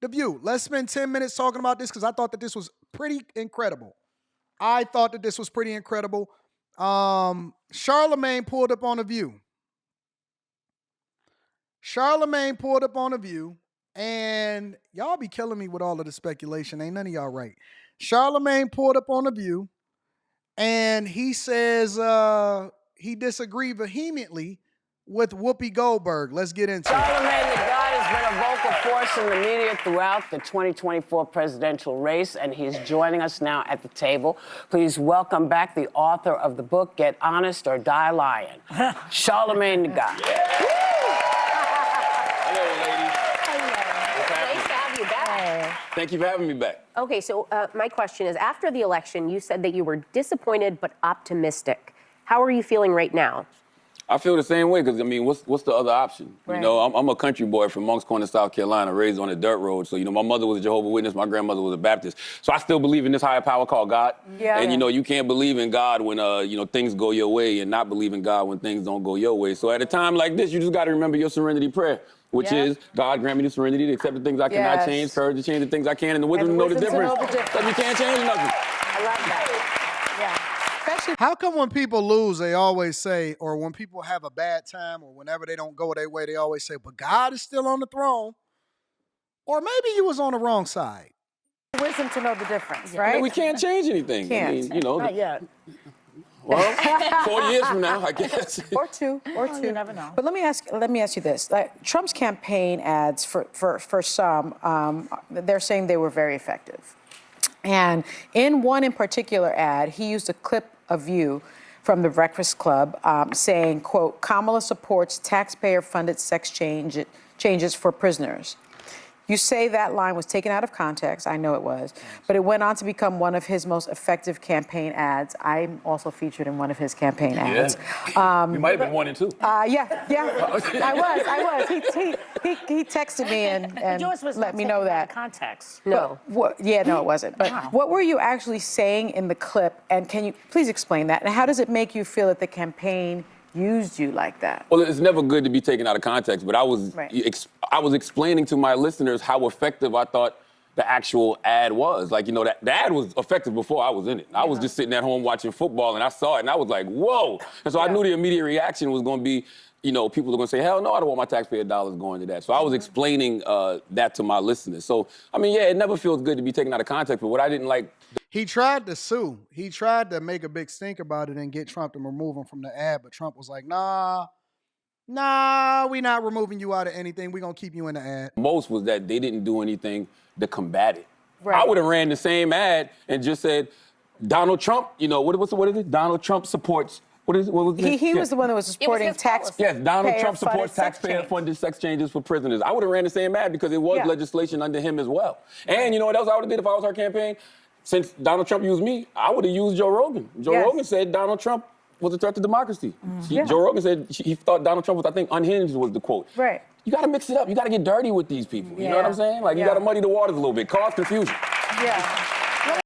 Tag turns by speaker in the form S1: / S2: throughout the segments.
S1: The View. Let's spend 10 minutes talking about this because I thought that this was pretty incredible. Charlamagne pulled up on The View. And y'all be killing me with all of the speculation. Ain't none of y'all right. Charlamagne pulled up on The View, and he says he disagreed vehemently with Whoopi Goldberg. Let's get into it.
S2: Charlamagne the God has been a vocal force in the media throughout the 2024 presidential race, and he's joining us now at the table. Please welcome back the author of the book, Get Honest or Die Lying, Charlamagne the God.
S3: Thank you for having me back.
S4: Okay, so my question is, after the election, you said that you were disappointed but optimistic. How are you feeling right now?
S3: I feel the same way because, I mean, what's the other option?
S4: Right.
S3: You know, I'm a country boy from Moncks Corner, South Carolina, raised on a dirt road. So, you know, my mother was a Jehovah's Witness, my grandmother was a Baptist. So I still believe in this higher power called God.
S4: Yeah.
S3: And, you know, you can't believe in God when, you know, things go your way and not believe in God when things don't go your way. So at a time like this, you just got to remember your serenity prayer, which is, God, grant me the serenity to accept the things I cannot change, courage to change the things I can, and the wisdom to know the difference. Because you can't change nothing.
S4: I love that. Yeah.
S1: How come when people lose, they always say, or when people have a bad time, or whenever they don't go their way, they always say, but God is still on the throne? Or maybe you was on the wrong side.
S5: Wisdom to know the difference, right?
S3: I mean, we can't change anything.
S5: Can't.
S3: I mean, you know.
S5: Not yet.
S3: Well, 4 years from now, I guess.
S5: Or two.
S6: You never know.
S5: But let me ask you this. Like, Trump's campaign ads for some, they're saying they were very effective. And in one in particular ad, he used a clip of you from the Breakfast Club saying, quote, Kamala supports taxpayer-funded sex changes for prisoners. You say that line was taken out of context. I know it was. But it went on to become one of his most effective campaign ads. I'm also featured in one of his campaign ads.
S3: You might have been 1 and 2.
S5: Yeah. I was. He texted me and
S6: Yours was
S5: let me know that.
S6: Context.
S4: No.
S5: No, it wasn't. But what were you actually saying in the clip? And can you please explain that? And how does it make you feel that the campaign used you like that?
S3: Well, it's never good to be taken out of context, but I was explaining to my listeners how effective I thought the actual ad was. Like, you know, the ad was effective before I was in it. I was just sitting at home watching football, and I saw it, and I was like, whoa. And so I knew the immediate reaction was going to be, you know, people are going to say, hell no, I don't want my taxpayer dollars going to that. So I was explaining that to my listeners. So, I mean, yeah, it never feels good to be taken out of context, but what I didn't like...
S1: He tried to sue. He tried to make a big stink about it and get Trump to remove him from the ad, but Trump was like, nah, we not removing you out of anything. We're going to keep you in the ad.
S3: Most was that they didn't do anything to combat it.
S5: Right.
S3: I would have ran the same ad and just said, Donald Trump, you know, what is it? Donald Trump supports... What was it?
S5: He was the one that was supporting
S3: Yes, Donald Trump supports taxpayer-funded sex changes for prisoners. I would have ran the same ad because it was legislation under him as well. And you know what else I would have did if I was our campaign? Since Donald Trump used me, I would have used Joe Rogan. Joe Rogan said Donald Trump was a threat to democracy. Joe Rogan said he thought Donald Trump was, I think, unhinged was the quote.
S5: Right.
S3: You got to mix it up. You got to get dirty with these people. You know what I'm saying? Like, you got to muddy the waters a little bit, cause confusion.
S5: Yeah.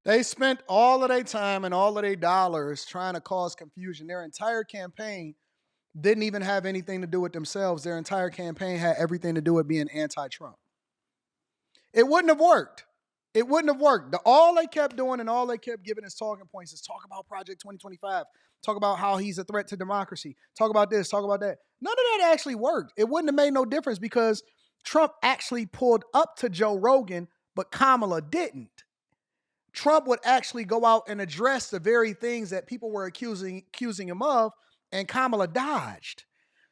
S1: They spent all of their time and all of their dollars trying to cause confusion. Their entire campaign didn't even have anything to do with themselves. Their entire campaign had everything to do with being anti-Trump. It wouldn't have worked. It wouldn't have worked. All they kept doing and all they kept giving as talking points is talk about Project 2025, talk about how he's a threat to democracy, talk about this, talk about that. None of that actually worked. It wouldn't have made no difference because Trump actually pulled up to Joe Rogan, but Kamala didn't. Trump would actually go out and address the very things that people were accusing him of, and Kamala dodged.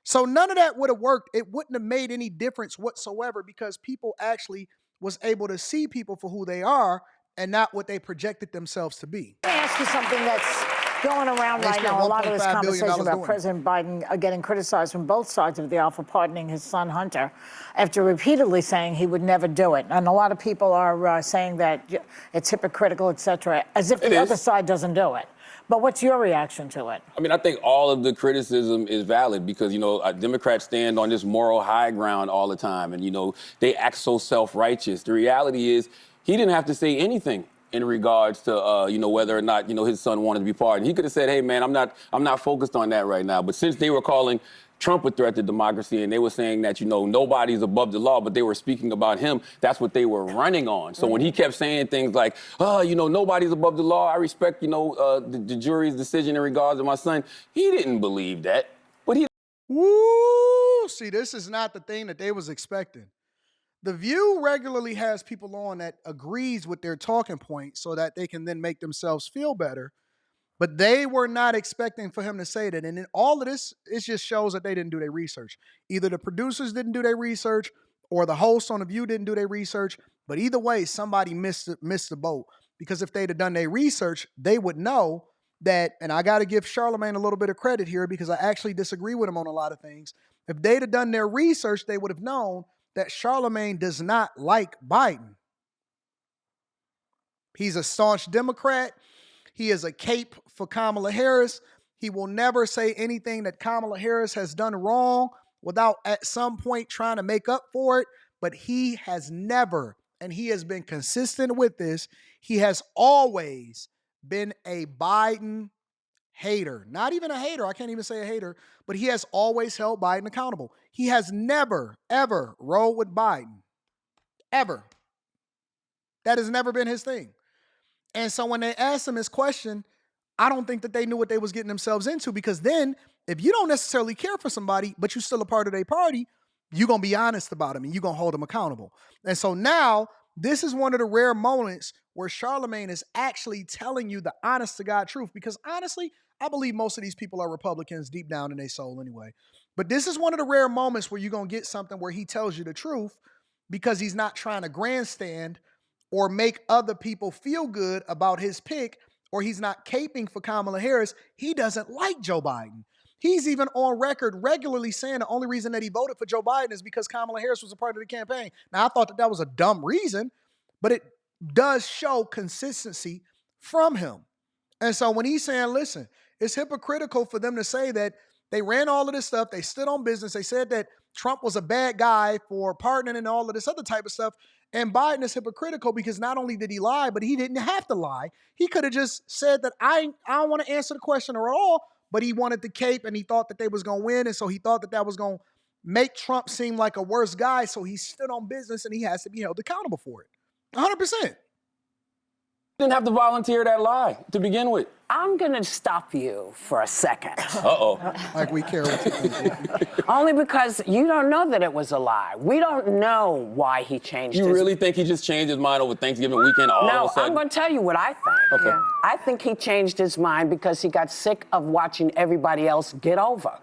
S1: So none of that would have worked. It wouldn't have made any difference whatsoever because people actually was able to see people for who they are and not what they projected themselves to be.
S6: Let me ask you something that's going around right now. A lot of this conversation about President Biden getting criticized from both sides of the aisle for pardoning his son Hunter after repeatedly saying he would never do it. And a lot of people are saying that it's hypocritical, et cetera, as if the other side doesn't do it. But what's your reaction to it? I
S3: mean, I think all of the criticism is valid because, you know, Democrats stand on this moral high ground all the time. And, you know, they act so self-righteous. The reality is he didn't have to say anything in regards to, whether or not, his son wanted to be pardoned. He could have said, hey, man, I'm not focused on that right now. But since they were calling Trump a threat to democracy, and they were saying that, nobody's above the law, but they were speaking about him. That's what they were running on. So when he kept saying things like, nobody's above the law, I respect, the jury's decision in regards to my son, he didn't believe that. But he...
S1: Woo! See, this is not the thing that they was expecting. The View regularly has people on that agrees with their talking point so that they can then make themselves feel better. But they were not expecting for him to say that. And in all of this, it just shows that they didn't do their research. Either the producers didn't do their research or the hosts on The View didn't do their research. But either way, somebody missed the boat. Because if they'd have done their research, they would know that, and I got to give Charlamagne a little bit of credit here because I actually disagree with him on a lot of things. If they'd have done their research, they would have known that Charlamagne does not like Biden. He's a staunch Democrat. He is a cape for Kamala Harris. He will never say anything that Kamala Harris has done wrong without at some point trying to make up for it. But he has never, and he has been consistent with this, he has always been a Biden hater. Not even a hater. I can't even say a hater, but he has always held Biden accountable. He has never, ever rolled with Biden. Ever. That has never been his thing. And so when they asked him his question, I don't think that they knew what they was getting themselves into, because then if you don't necessarily care for somebody, but you're still a part of their party, you're going to be honest about them and you're going to hold them accountable. And so now this is one of the rare moments where Charlamagne is actually telling you the honest to God truth, because honestly, I believe most of these people are Republicans deep down in their soul anyway. But this is one of the rare moments where you're going to get something where he tells you the truth, because he's not trying to grandstand or make other people feel good about his pick, or he's not caping for Kamala Harris. He doesn't like Joe Biden. He's even on record regularly saying the only reason that he voted for Joe Biden is because Kamala Harris was a part of the campaign. Now, I thought that was a dumb reason, but it does show consistency from him. And so when he's saying, listen, it's hypocritical for them to say that they ran all of this stuff, they stood on business, they said that Trump was a bad guy for pardoning and all of this other type of stuff. And Biden is hypocritical because not only did he lie, but he didn't have to lie. He could have just said that I don't want to answer the question at all, but he wanted the cape and he thought that they was going to win. And so he thought that that was going to make Trump seem like a worse guy. So he stood on business and he has to be held accountable for it. 100%.
S3: Didn't have to volunteer that lie to begin with.
S2: I'm going to stop you for a second.
S3: Uh-oh.
S1: Like we care what you think.
S2: Only because you don't know that it was a lie. We don't know why he changed his...
S3: You really think he just changed his mind over Thanksgiving weekend all of a sudden?
S2: No, I'm going to tell you what I think.
S3: Okay. Yeah.
S2: I think he changed his mind because he got sick of watching everybody else get over.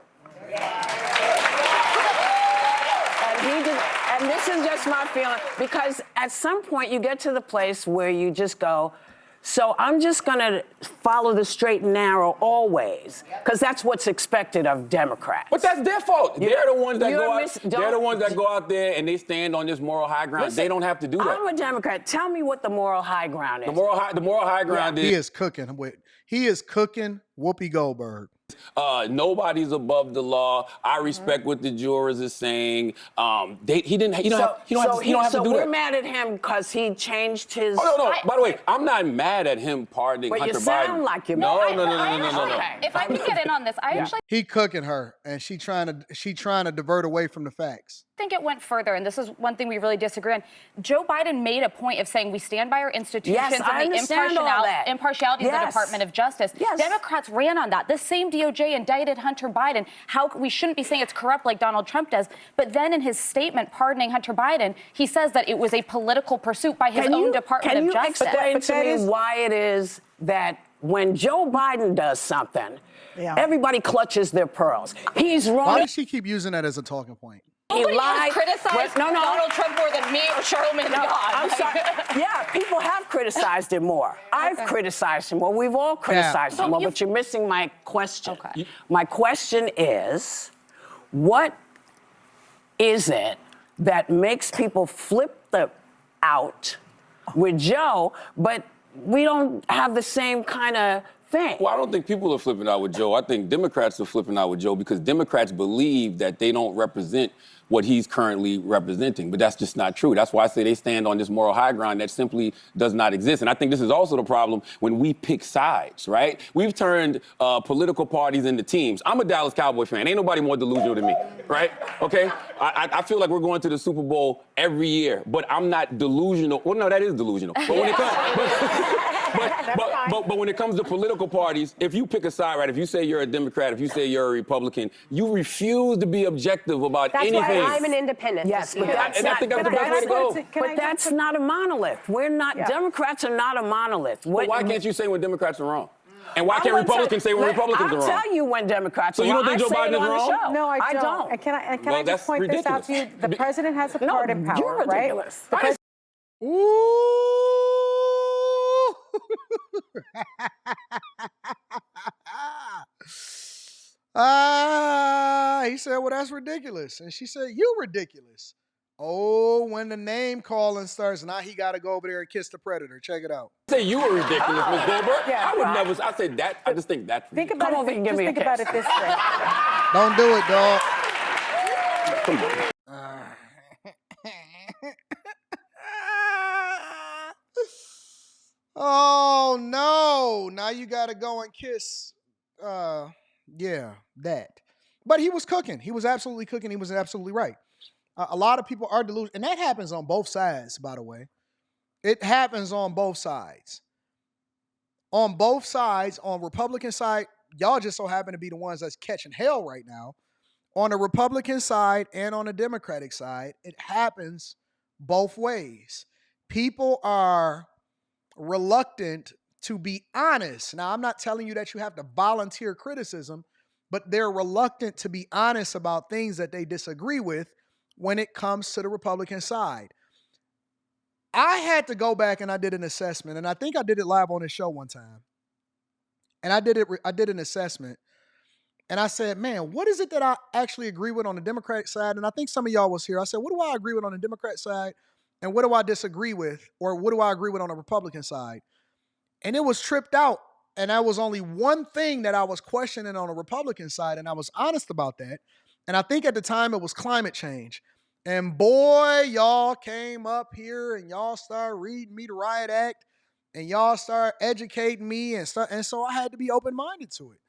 S2: And this is just my feeling, because at some point you get to the place where you just go, so I'm just going to follow the straight and narrow always, because that's what's expected of Democrats.
S3: But that's their fault. They're the ones that go out. They're the ones that go out there and they stand on this moral high ground. Listen, they don't have to do that.
S2: I'm a Democrat. Tell me what the moral high ground is.
S3: The moral high ground is...
S1: He is cooking Whoopi Goldberg.
S3: Nobody's above the law. I respect what the jurors are saying. He don't have to do that.
S2: So we're mad at him because he changed his...
S3: Oh, no. By the way, I'm not mad at him pardoning Hunter Biden.
S2: But you sound like you're
S3: mad.
S2: No.
S7: Okay. If I can get in on this, I actually
S1: He cooking her, and she trying to divert away from the facts.
S7: think it went further, and this is one thing we really disagree on. Joe Biden made a point of saying we stand by our institutions and the impartiality of the Department of Justice.
S2: Yes.
S7: Democrats ran on that. The same DOJ indicted Hunter Biden. We shouldn't be saying it's corrupt like Donald Trump does. But then in his statement pardoning Hunter Biden, he says that it was a political pursuit by his own Department of Justice.
S2: Can you explain to me why it is that when Joe Biden does something, everybody clutches their pearls? He's wrong.
S1: Why does she keep using that as a talking point?
S7: He lied. Criticized Donald Trump more than me or Charlamagne God.
S2: I'm sorry. Yeah, people have criticized him more. I've criticized him more. We've all criticized him more, but you're missing my question. Okay. My question is, what is it that makes people flip out with Joe, but we don't have the same kind of thing.
S3: Well, I don't think people are flipping out with Joe. I think Democrats are flipping out with Joe because Democrats believe that they don't represent what he's currently representing. But that's just not true. That's why I say they stand on this moral high ground that simply does not exist. And I think this is also the problem when we pick sides, right? We've turned political parties into teams. I'm a Dallas Cowboy fan. Ain't nobody more delusional than me, right? Okay? I feel like we're going to the Super Bowl every year, but I'm not delusional. Well, no, that is delusional. But when it comes... But when it comes to political parties, if you pick a side, right, if you say you're a Democrat, if you say you're a Republican, you refuse to be objective about anything.
S4: That's why I'm an independent.
S2: Yes, but
S3: I think that's the best way to go.
S2: But that's not a monolith. We're not, Democrats are not a monolith.
S3: But why can't you say when Democrats are wrong? And why can't Republicans say when Republicans are wrong?
S2: I'll tell you when Democrats are wrong.
S3: So you don't think Joe Biden is wrong?
S5: No, I don't.
S2: don't.
S5: And can I just point this out to you? The president has a part in power,
S2: you're ridiculous.
S5: right?
S1: Ooh. He said, well, that's ridiculous. And she said, you ridiculous. Oh, when the name calling starts, now he got to go over there and kiss the predator. Check it out.
S3: Say you were ridiculous, Ms. Goldberg. I would never. I said that. I just think that's
S5: Think
S3: ridiculous.
S5: about it. Just think about it this way.
S1: Don't do it, dog.
S3: Come on.
S1: Oh, no. Now you got to go and kiss. That. But he was cooking. He was absolutely cooking. He was absolutely right. A lot of people are delusional. And that happens on both sides, by the way. It happens on both sides. On both sides, on Republican side, y'all just so happen to be the ones that's catching hell right now. On the Republican side and on the Democratic side, it happens both ways. People are reluctant to be honest. Now, I'm not telling you that you have to volunteer criticism, but they're reluctant to be honest about things that they disagree with when it comes to the Republican side. I had to go back and I did an assessment, and I think I did it live on this show one time. And I did an assessment, and I said, man, what is it that I actually agree with on the Democratic side? And I think some of y'all was here. I said, what do I agree with on the Democrat side? And what do I disagree with? Or what do I agree with on the Republican side? And it was tripped out. And that was only one thing that I was questioning on the Republican side. And I was honest about that. And I think at the time it was climate change. And boy, y'all came up here and y'all started reading me the Riot Act. And y'all started educating me. And so I had to be open-minded to it.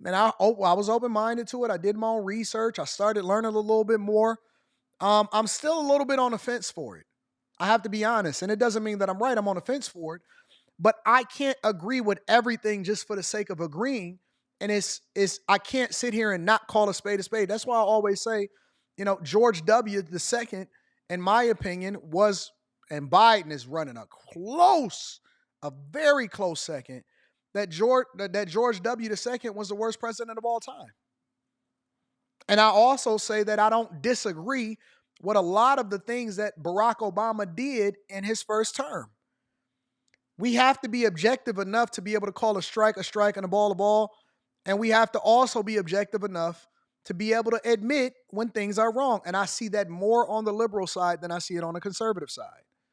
S1: And I was open-minded to it. I did my own research. I started learning a little bit more. I'm still a little bit on the fence for it. I have to be honest. And it doesn't mean that I'm right. I'm on the fence for it. But I can't agree with everything just for the sake of agreeing. And I can't sit here and not call a spade a spade. That's why I always say, George W. II, in my opinion, was, and Biden is running a very close second, that George W. II was the worst president of all time. And I also say that I don't disagree with a lot of the things that Barack Obama did in his first term. We have to be objective enough to be able to call a strike, and a ball. And we have to also be objective enough to be able to admit when things are wrong. And I see that more on the liberal side than I see it on the conservative side.